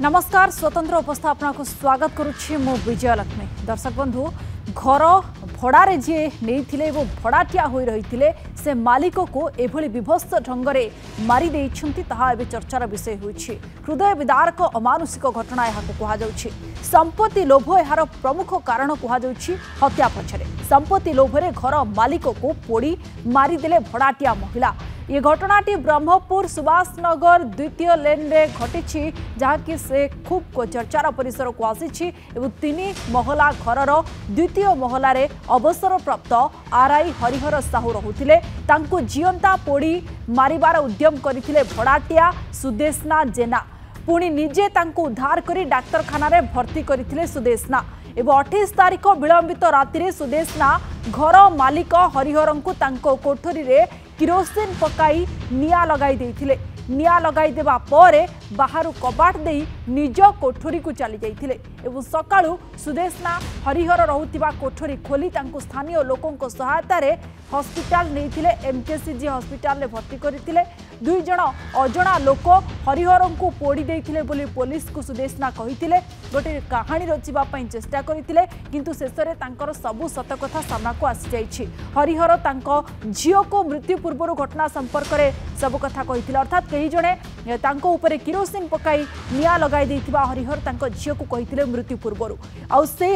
नमस्कार स्वतंत्र उपस्थापना को स्वागत करुच्ची मु विजय लक्ष्मी। दर्शक बंधु घर भड़ारे जी नहीं वो भड़ाटिया हो रही से मालिक को एभली विभत्स ढंग से मारी एवं चर्चार विषय होइछि। हृदय विदारक अमानुषिक घटना यह कहुछि। संपत्ति लोभ यार प्रमुख कारण कहुछि। हत्या पछरे संपत्ति लोभरे घर मालिक को पोड़ी मारिदेले भड़ाटिया महिला। ये घटनाटी ब्रह्मपुर सुभाष नगर द्वितीय लेन रे घटी जहाँकि से खूब चर्चार परिसर को आसी। तीन महला घर द्वितीय महलार अवसर प्राप्त आरआई हरिहर साहू रोते जीवंता पोड़ी मारिबार उद्यम करथिले भड़ाटिया सुदेशना जेना। पुणी निजे तांको उद्धार करी डाक्तरखाना रे भर्ती करथिले सुदेशना। एवं 28 तारिख विलंबित राति सुदेशना घर मालिक हरिहर को तांको कोठरी रे किरोसिन पकाई निया लगाई देथिले। निया लगाई देबा परे बाहर कबाट दे निज कोठरी को चली जाइथिले एवं सकाळु सुदेशना हरिहर रहुतिबा कोठरी खोली तांको स्थानीय लोकों सहायता रे हॉस्पिटल नैथिले। एमकेसीजी हॉस्पिटल रे भर्ती करथिले। दुई जण अजणा लोक हरिहर को पोड़ी देथिले बोली पुलिस को सुदेशना कहिथिले। गोटे कहानी रचिबा पई चेष्टा करथिले किंतु शेषरे तांकर सबु सत कथा सामना को आसी जाइछि। हरिहर तांको झियो को मृत्यु पूर्व घटना संपर्क रे सब कथा कहिथिले। अर्थात कई जणे तांको ऊपर किरोसिन पकाई निया लगाई देथिबा हरिहर तांको झियो को कहिथिले मृत्यु पूर्व। आ से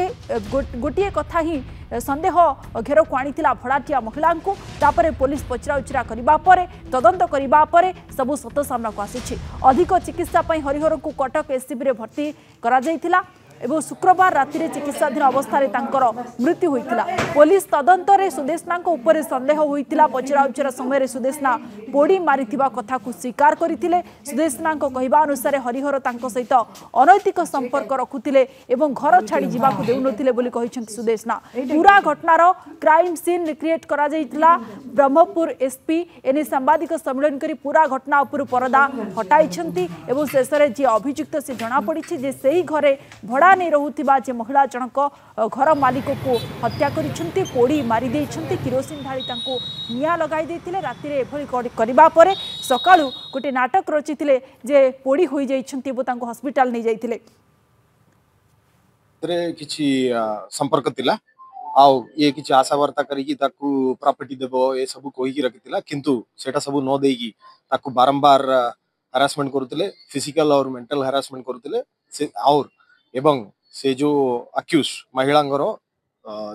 गोटिए कथा ही संदेह घेर को आनीला भड़ाटिया महिला को। तापरे पुलिस पचरा उचरा करबा परे तदंत करबा परे सबु सत सामना को आसी। अधिक चिकित्सा पई हरिहर को कटक एससीबी रे भर्ती करा जायतिला एवं शुक्रवार राति चिकित्साधीन अवस्था मृत्यु होता। पुलिस तदंत रे सुदेशना ऊपर संदेह होता। पचरा उचरा समय सुदेशना पोड़ी मारी कथा को स्वीकार करते। सुदेशना कहवा अनुसार हरिहर सहित अनैतिक संपर्क रखुले एवं घर छाड़ी जावाक देउनथिले बोली कहिसेंति सुदेशना। पूरा घटनार क्राइम सीन रिक्रिएट करा जायतिला। ब्रह्मपुर एसपी एने सांबादिक सम्मेलन करी पूरा घटना उपर परदा हटाइछंती एवं शेष में जी अभियुक्त से जना पड़ी जे सही घरे भड़ा नहीं रहुथिबा जे महिला जनक घर मालिक को हत्या करिसेंति पोड़ी मारी देइछंति। किरोसिन ढाली तांको निया लगाई देथिले। राति रे एभली करबा परे सकाळु गोटे नाटक रचिथिले जे पोड़ी होई जाइछंति एवं तांको हॉस्पिटल नहीं जाइथिले। तरे किछि संपर्क तिला आउ ये किछि आशा वार्ता करिकि ताकू प्रॉपर्टी देबो ए सब कहिकि रखितिला किंतु सेटा सब न देइकि ताकू बारंबार हरासमेंट करूतिले। फिजिकल और मेंटल हरासमेंट करूतिले से और एवं से जो अक्यूज महिलांगर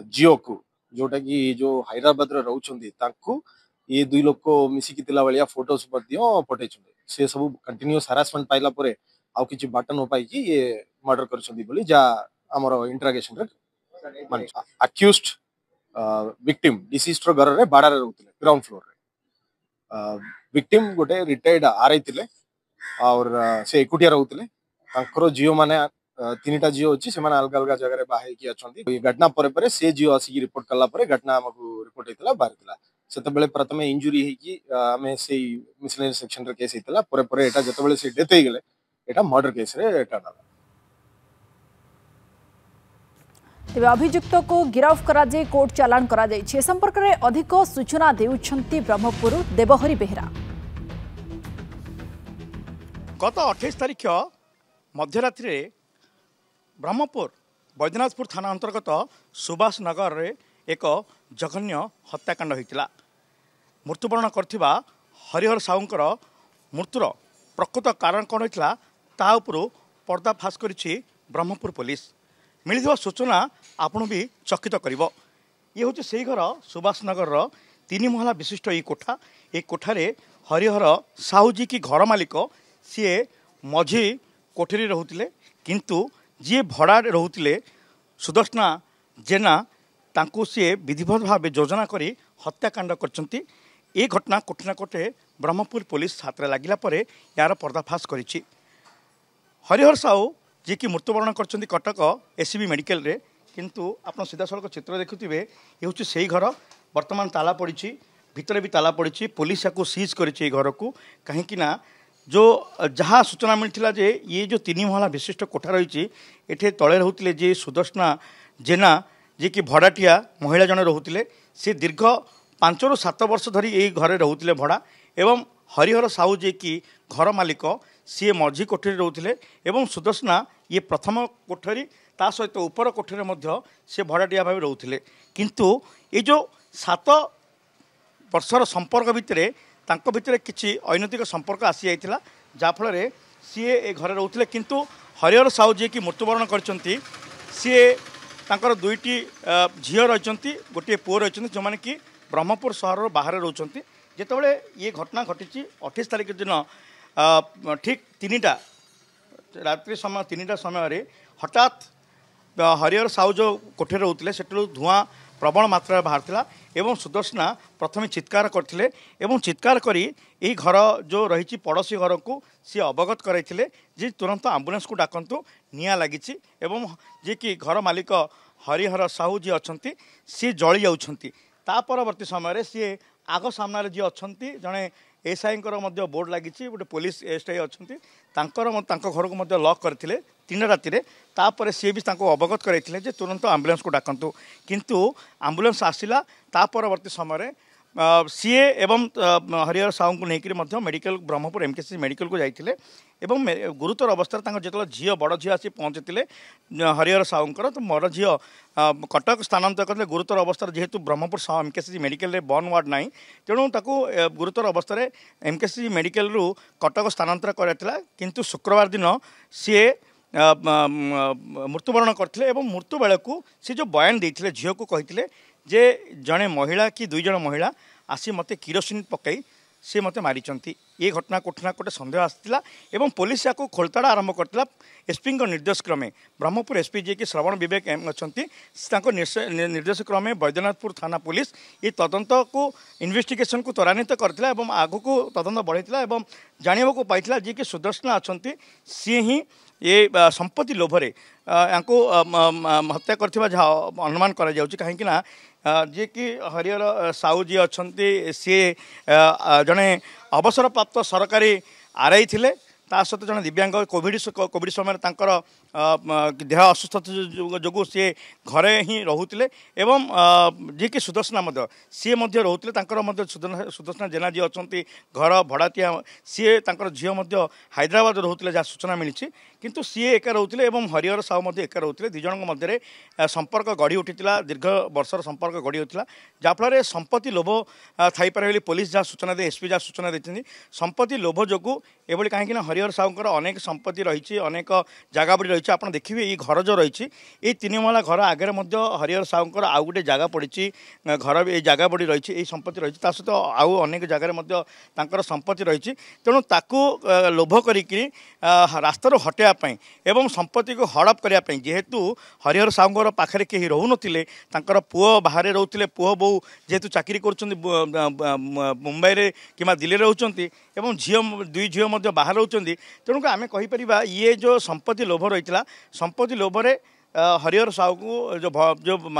जियो को जोटा कि जो हैदराबाद रे रहउछंती ताकू ये दुई लोक को मिसिकी तिला बलिया फोटोस पठे से सब कंटिन्यूअस हरासमेंट पाइला परे आउ किछि बटन हो पाई कि ये मर्डर करछंती बोली जा हमर इंटरोगेशन रे माने अक्यूज्ड विक्टिम डिसीज्ड घर रे बाड़ा रे रहउतिले ग्राउंड फ्लोर रे। विक्टिम गोटे रिटायर्ड आरआई थिले और से एकुटिया रहउतिले। तांकर जियो माने तीनटा जियो अछि से माने अलग अलग जगह रे बाहे की अछंती। घटना परे परे से जियो आसी रिपोर्ट करला परे घटना हमकु रिपोर्ट हेतला बारतिला। सेते बेले प्रथमे इंजुरी हे कि हमें से मिसलेनियस सेक्शन रे केस हेतला परे परे एटा जते बेले से डेथ हे गेले एटा मर्डर केस रे एटा ना। तेज अभियुक्त को गिरफ्त करा जाय कोर्ट चालान करा जाय छे। संपर्क रे अधिक सूचना देउछंती ब्रह्मपुर देवहरी बेहरा। गत 28 तारिख मध्यरात्रि ब्रह्मपुर बैद्यनाथपुर थाना अंतर्गत सुभाष नगर रे एक जघन्य हत्याकांड होता। मृत्युवरण करथिबा हरिहर साहूंकर मृत्युर प्रकृत कारण कौन होता ता उपरु पर्दाफाश करिछि ब्रह्मपुर पुलिस। मिलिथिबा सूचना आपन भी चकित करिवो। ये हूँ से घर सुभाष नगर 3 महला विशिष्ट ये कोठा। ये कोठारे हरिहर साहूजी की घर मालिक सी मझी कोठरी रहउतिले किंतु जी भड़ा रहउतिले सुदर्शना जेना तांको सी विधिवत भाव योजना करी हत्याकांड करचंती। ए घटना कोठे ना कोठे ब्रह्मपुर पुलिस हाथ लगिला परे यार पर्दाफाश करिछि। हरिहर साहू जी की मृत्युवरण करचंती कटक एससीबी मेडिकल रे किंतु आपन सीधा सड़क चित्र देखुथिबे ये हूँ से घर वर्तमान ताला पड़ी भितर भी ताला पड़ी। पुलिस याकू सीज करिछि घर को कहीं ना जो जहाँ सूचना मिलता जे ये जो 3 महला विशिष्ट कोठा रही एठे तले रहउतिले जे सुदर्शना जेना जे कि भड़ाटिया महिला जन रहउतिले से दीर्घ 5 ରୁ 7 वर्ष धरी ये घरे रहउतिले भड़ा एवं हरिहर साहू जे कि घर मालिक सी मझी कोठरी रोते और सुदर्शना ये प्रथम कोठरी ता सहित उपर कोठरी सी भड़ाटिया भाव रोते किंतु ये जो 7 वर्षर संपर्क भितर किसी अनैतिक संपर्क आसी जाइथिला जाफल सी ए घर रोते किंतु हरिहर साहू जी की मृत्युवरण करछंती सी तांकर 2टी झील रही गोटे पुओ रही जो मैंने कि ब्रह्मपुर सहर बाहर रोचंती जितेबाला ये घटना घटी 28 तारीख दिन ठीक 3टा रात्रि समय 3टा समय हठात हरिहर साहू जो कोठे रोते से धूआं प्रबल मात्रा बाहर एवं सुदर्शना प्रथम चित्कार करते चित्कार करी यही घर जो रही पड़ोसी घर को सी अवगत कराइले जे तुरंत आंबुलांस को डाकतु निआ लगी जे कि घर मालिक हरिहर साहू जी अच्छा सी जली जा परवर्ती समय सी आग सामने जी अच्छा जड़े एसआई बोर्ड लगी गोटे पुलिस एसआई अच्छा घर को लॉक करते 3 राति तापर सी भी अवगत कराइले तुरंत आंबुलांस को डाकतु किंतु आंबुलांस आसला परवर्ती समय सीए एवं हरिहर साहू को लेकर मेडिकल ब्रह्मपुर एमकेसी मेडिकल को जाइए एवं गुरुतर अवस्था जो झील बड़ झील आसी पहुँचते हरिहर साहूंकर तो मोर झील कटक स्थानांतर करते गुरुतर अवस्था जेहेतु Brahmapur MKC medical burn ward ना तेणु गुरुतर अवस्था एमकेसी मेडिकल रु कटक स्थानांतर कराइला किंतु शुक्रवार दिन सी मृत्युवरण करते मृत्यु बेला को सी जो बयान देते झील को कहते जे जड़े महिला कि 2 जन महिला आसी मते किरोसिन पकई सी मते मारिचंती ये घटना कोठना कोटे संदेह आसला एवं पुलिस या खोलताड़ा आरंभ करता एसपी निर्देश क्रमे ब्रह्मपुर एसपी जी की श्रवण विवेक अच्छा निर्देश क्रमे बैद्यनाथपुर थाना पुलिस ये तदंत को इन्वेस्टिगेशन को त्वरान्वित करथिला एवं आगु को तदंत बढ़ाइला एवं जानिबा को पाइथिला जे कि सुदर्शना अच्छा सी ही ये संपत्ति लोभरे यांको हत्या करथिबा अनुमान करा जाउची काहेकि ना जे कि हरिहर साहू जी अच्छा सी जड़े अवसर प्राप्त सरकारी आरआई थिले ता सहित जड़े दिव्यांग कोविड समय देह असुस्थ जो सी घरे ही रोते एवं जी कि सुदर्शना सी रोते सुदर्शना जेना जी अच्छा घर भड़ाटिया सी झील हैदराबाद रोते जहाँ सूचना मिली किंतु सी एका रोते हरिहर साहू एका रोते 2 जन मध्य संपर्क गढ़ी उठीला दीर्घ वर्षर संपर्क गढ़ी उठीला जहाँफल संपत्ति लोभ थईपर बोली पुलिस जहाँ सूचना दे एसपी जहाँ सूचना देते संपत्ति लोभ जो ये कहीं हरिहर साहूर अनेक संपत्ति रही अनेक जगह बड़ी रही आप देखिए ये घर जो रही ये 3 महला घर आगे हरिहर साहूर आउ गोटे जगह पड़ी घर ये जगह बड़ी रही ये संपत्ति रही सहित आउ अनेक जगह संपत्ति रही तेणु ताकू लोभ करी रास्तार हटाइवाई एवं संपत्ति को हड़प करने जेहेतु हरिहर साहूर पाखे कहीं रोते पुओ बाहर रोते पुओ बो जेहेतु चाकरी कर मुंबई कि दिल्ली रोचे एवं झील 2 झील बाहर रोचे तेणुक आम कहीपर ये जो संपत्ति लोभ रही संपत्ति लोभरे हरिहर साहू को जो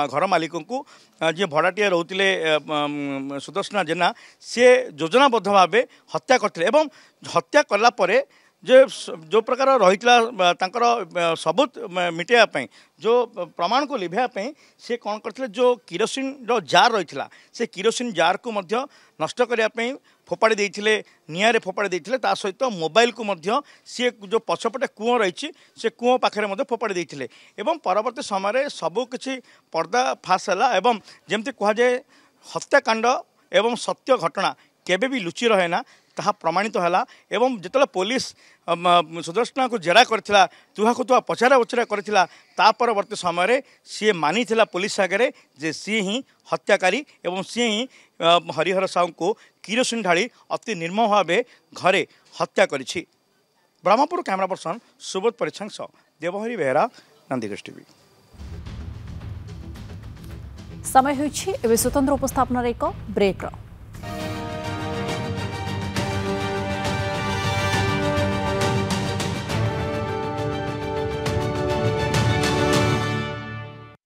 घर मालिक को जी भड़ाटिया रोते सुदर्शना जेना सी योजनाबद्ध भाव हत्या करते हत्या कलापर जो प्रकार रही सबूत मिटाइवाई जो प्रमाण को लिभाई से कौन करते जो किरोसिन जार रही से किरोसिन जार को नष्ट करने फोपाड़ी देते निआरे फोपाड़ी देते सहित मोबाइल को सी जो पछपटे कूओ रही से कूओ पाखे फोपाड़ी देते परवर्ती समय सबू किसी पर्दा फाश है जमती कहुए हत्याकांड एवं सत्य घटना केबे भी लुचि रहे ना ताहा प्रमाणित है एवं जिते पुलिस सुदर्शना को जेरा करथिला तुहा को तुहा पचरा उचरा करथिला ता परवर्ती समय सी मानी पुलिस आगे जे सी ही हत्याकारी एवं सी ही हरिहर साहू को किरोसिन ढाली अति निर्मम भाव घरे हत्या करिछि। ब्रह्मपुर कैमरा पर्सन सुबोध परिछांग सह देवहरी बेहरा नंदीगढ़ टीवी। समय होइछि एबे स्वतंत्र उपस्थापनार एक ब्रेक।